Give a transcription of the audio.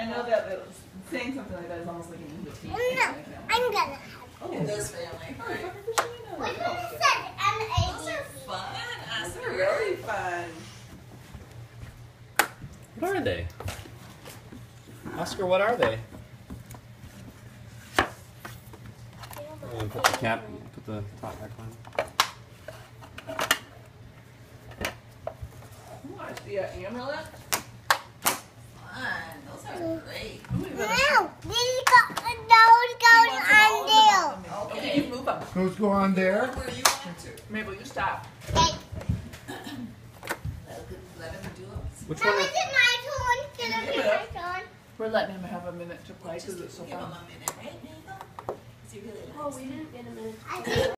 know that saying something like that is almost like an invitation. I'm gonna have in this family. Which one said M-A-B-B? Those are fun. Those are really fun. What are they? Oscar, what are they? Put the cap, put the top back on. Oh, I see an amulet. Fun. Those are great. No, these those goes on there. Okay, you move up. Those go on there. Where you want to. Mabel, you stop. Okay. Let him do it. Which Now one? is it my turn? Can it be my turn? We're letting him have a minute to play because it's so fun. Give him a minute, right, Mabel? Is he really Oh, we didn't get a minute.